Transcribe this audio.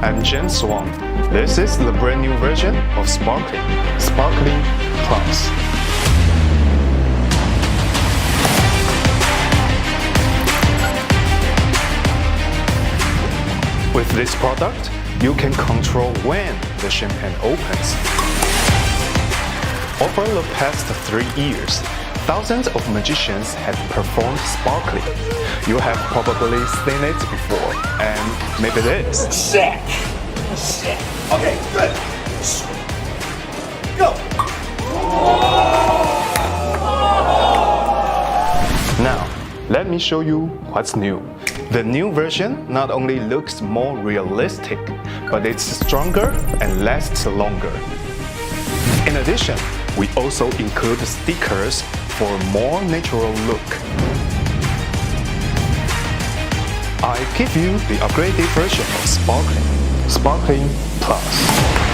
I'm James Swan. This is the brand new version of Sparkling, Sparkling Plus. With this product, you can control when the champagne opens. Over the past 3 years, thousands of magicians have performed sparkling. You have probably seen it before, and maybe this. Sick. Okay, good. Go. Now, let me show you what's new. The new version not only looks more realistic, but it's stronger and lasts longer. In addition, we also include stickers for a more natural look. I give you the upgraded version of Sparkling, Sparkling Plus.